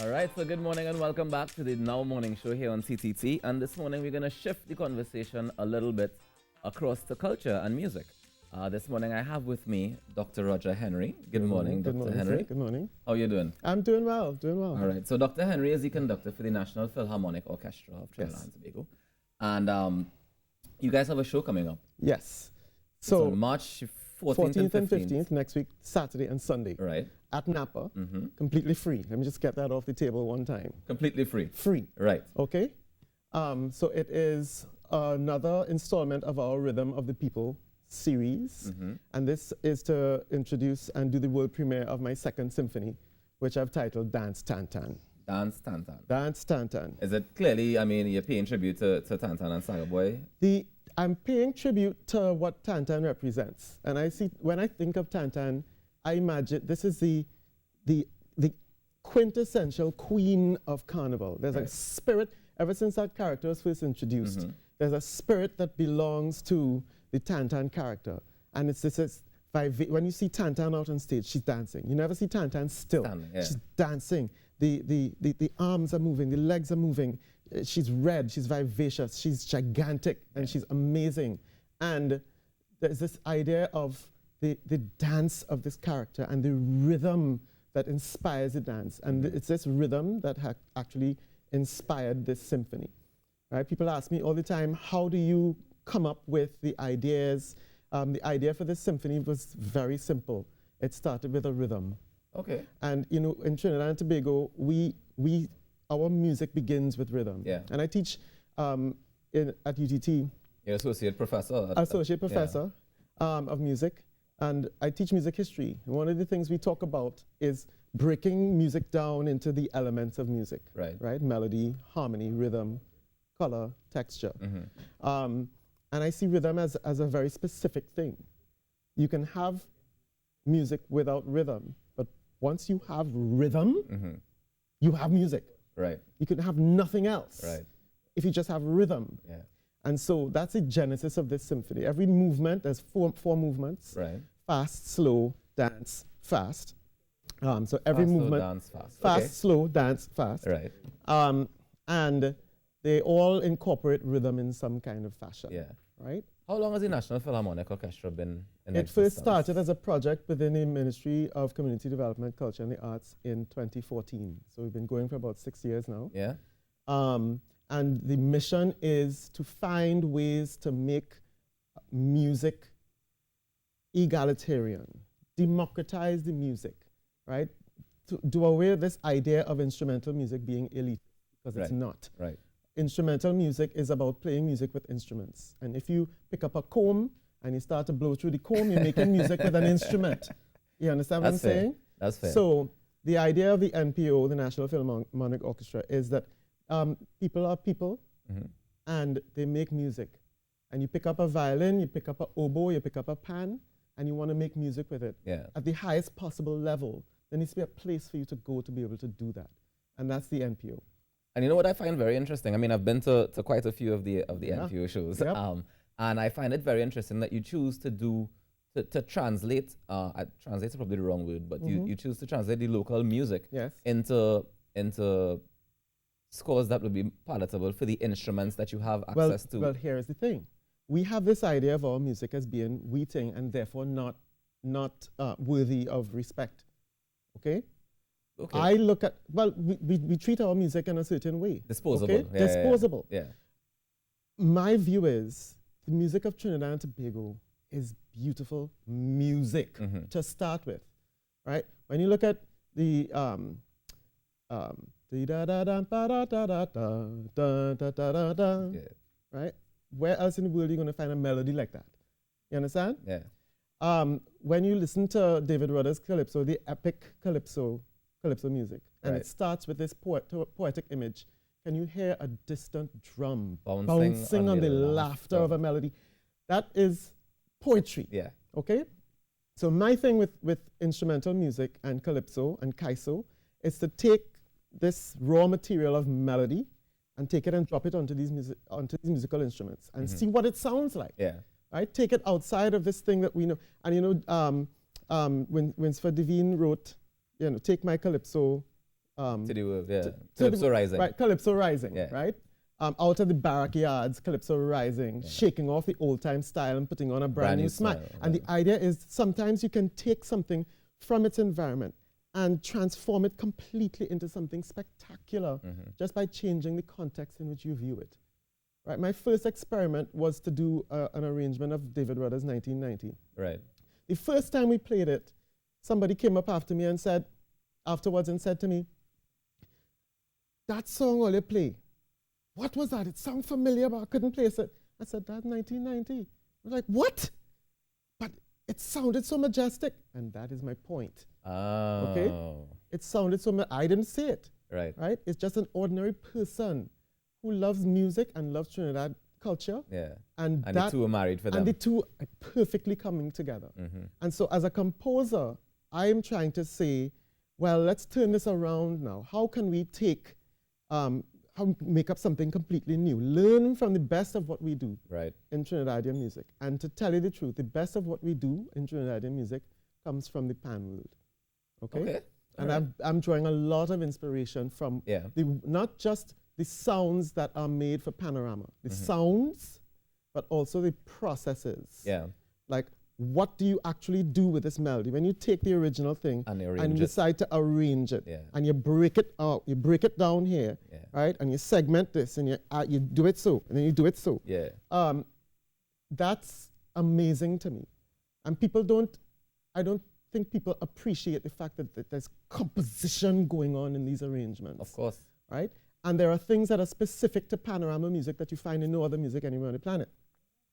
All right, so good morning and welcome back to the Now Morning Show here on CTT. And this morning we're going to shift the conversation a little bit across to culture and music. This morning I have with me Dr. Roger Henry. Good morning, Good Dr. morning, Henry. sir. Good morning. How are you doing? I'm doing well, doing well. All right, so Dr. Henry is the conductor for the National Philharmonic Orchestra of Trinidad and Tobago. And you guys have a show coming up. Yes. It's So on March 14th and 15th next week, Saturday and Sunday, Right, at Napa, completely free. Let me just get that off the table one time. completely free. Free, Right, okay? So it is another installment of our Rhythm of the People series. And this is to introduce and do the world premiere of my second symphony, which I've titled Dance Tantan. Dance Tantan. Dance Tantan. Is it clearly, I mean, you're paying tribute to Tantan and Saga Boy? I'm paying tribute to what Tantan represents. And I see, when I think of Tantan, I imagine this is the quintessential queen of carnival. There's a spirit, ever since that character was first introduced, there's a spirit that belongs to the Tantan character. And it's this, when you see Tantan out on stage, she's dancing. You never see Tantan still. Standing, yeah. She's dancing. The arms are moving, the legs are moving. She's red, she's vivacious, she's gigantic, and she's amazing. And there's this idea of the dance of this character and the rhythm that inspires the dance. And it's this rhythm that actually inspired this symphony. Right? People ask me all the time, how do you come up with the ideas? The idea for this symphony was very simple. It started with a rhythm. Okay. And you know, in Trinidad and Tobago, our music begins with rhythm. Yeah. And I teach at UTT. You're associate professor. Associate professor of music, and I teach music history. And one of the things we talk about is breaking music down into the elements of music. Right. Right? Melody, harmony, rhythm, color, texture. And I see rhythm as a very specific thing. You can have music without rhythm, but once you have rhythm, you have music. Right. You can have nothing else if you just have rhythm. Yeah. And so that's the genesis of this symphony. Every movement, there's four movements. Right. Fast, slow, dance, fast. So every Fast, slow, movement, dance fast. fast, Okay. slow, dance, fast. Right. And they all incorporate rhythm in some kind of fashion. Yeah. Right? How long has the National Philharmonic Orchestra been in It existence? first started as a project within the Ministry of Community Development, Culture and the Arts in 2014. So we've been going for about 6 years now. Yeah. And the mission is to find ways to make music egalitarian, democratize the music, right? To do away with this idea of instrumental music being elite, because it's not. Right. Instrumental music is about playing music with instruments. And if you pick up a comb and you start to blow through the comb, you're making music with an instrument. You understand what I'm saying? That's fair. So the idea of the NPO, the National Philharmonic Orchestra, is that people are people and they make music. And you pick up a violin, you pick up an oboe, you pick up a pan, and you want to make music with it at the highest possible level. There needs to be a place for you to go to be able to do that. And that's the NPO. And you know what I find very interesting? I mean, I've been to quite a few of the NPO shows. Yep. And I find it very interesting that you choose to translate, translate is probably the wrong word, but you choose to translate the local music into scores that would be palatable for the instruments that you have access to. Well, here is the thing. We have this idea of our music as being wheating and therefore not worthy of respect. Okay? Okay. I look at, we treat our music in a certain way. Disposable. Okay? Yeah, Disposable. Yeah. My view is the music of Trinidad and Tobago is beautiful music to start with, right? When you look at the right? Where else in the world are you going to find a melody like that? You understand? Yeah. When you listen to David Rudder's Calypso, the epic Calypso music, and it starts with this poetic image. Can you hear a distant drum bouncing on the laughter of a melody? That is poetry. Yeah. Okay? So my thing with instrumental music and Calypso and Kaiso is to take this raw material of melody and take it and drop it onto these musical instruments and see what it sounds like. Yeah. Right? Take it outside of this thing that we know. And when Winsford Devine wrote, Take My Calypso to do with, yeah. Calypso Rising. Right, Calypso Rising, right? Out of the barrack yards, Calypso Rising, shaking off the old-time style and putting on a brand new smile. And the idea is sometimes you can take something from its environment and transform it completely into something spectacular just by changing the context in which you view it. Right, my first experiment was to do an arrangement of David Rudder's 1990. Right. The first time we played it, somebody came up after me and said, afterwards and said to me, "That song all you play, what was that? It sounded familiar, but I couldn't place it." I said, "That's 1990. I was like, "What?" But it sounded so majestic. And that is my point. Oh. Okay? It sounded so I didn't say it. Right. Right? It's just an ordinary person who loves music and loves Trinidad culture. Yeah. And the two are married for them. And the two are perfectly coming together. And so as a composer, I am trying to say, well, let's turn this around now. How can we take, make up something completely new? Learn from the best of what we do in Trinidadian music. And to tell you the truth, the best of what we do in Trinidadian music comes from the pan world. Okay? And I'm drawing a lot of inspiration from not just the sounds that are made for Panorama, the sounds, but also the processes. Yeah. Like, what do you actually do with this melody? When you take the original thing and decide to arrange it, and you break it out, you break it down here, right? And you segment this, and you do it so, and then you do it so. Yeah. That's amazing to me. And I don't think people appreciate the fact that there's composition going on in these arrangements. Of course. Right? And there are things that are specific to Panorama music that you find in no other music anywhere on the planet.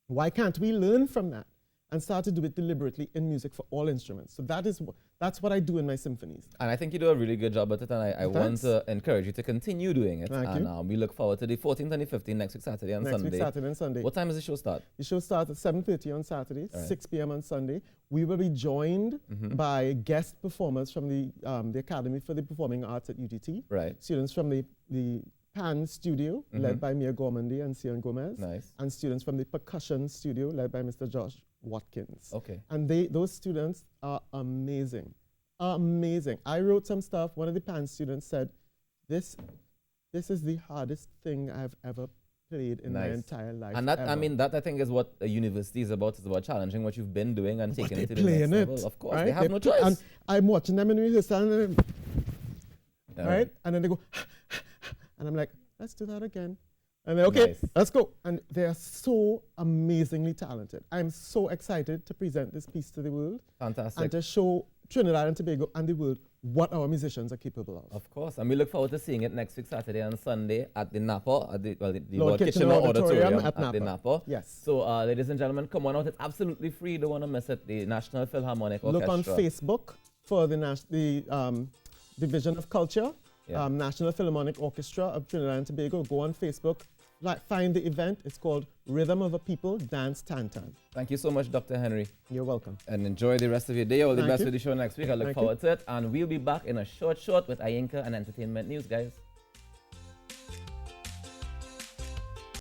Why can't we learn from that and start to do it deliberately in music for all instruments? So that's what I do in my symphonies. And I think you do a really good job at it, and I want to encourage you to continue doing it. Thank you. We look forward to the 14th and the 15th next week, Saturday and Sunday. Next week, Saturday and Sunday. What time does the show start? The show starts at 7:30 on Saturday, 6 p.m. on Sunday. We will be joined by guest performers from the Academy for the Performing Arts at UTT. Right. Students from the Pan Studio, led by Mia Gormandy and Sion Gomez. Nice. And students from the Percussion Studio, led by Mr. Josh Watkins. Okay. And those students are amazing. Amazing. I wrote some stuff. One of the Pan students said, this is the hardest thing I've ever played in my entire life. And that, ever. I mean, that I think is what a university is about. It's about challenging what you've been doing and taking it to the next level. Of course, right? They have no choice. And I'm watching them in rehearsal, and right? And then they go, and I'm like, let's do that again. And they're okay, let's go. And they're so amazingly talented. I'm so excited to present this piece to the world. Fantastic. And to show Trinidad and Tobago and the world what our musicians are capable of. Of course. And we look forward to seeing it next week, Saturday and Sunday at the Napa, at the Lord Kitchener Auditorium at the Napa. Yes. So, ladies and gentlemen, come on out. It's absolutely free. You don't want to miss it. The National Philharmonic Orchestra. Look on Facebook for the Division of Culture. National Philharmonic Orchestra of Trinidad and Tobago. Go on Facebook, find the event. It's called Rhythm of a People Dance Tantan. Thank you so much, Dr. Henry. You're welcome. And enjoy the rest of your day. All the best with the show next week. I look forward to it. And we'll be back in a short with Ayinka and entertainment news, guys.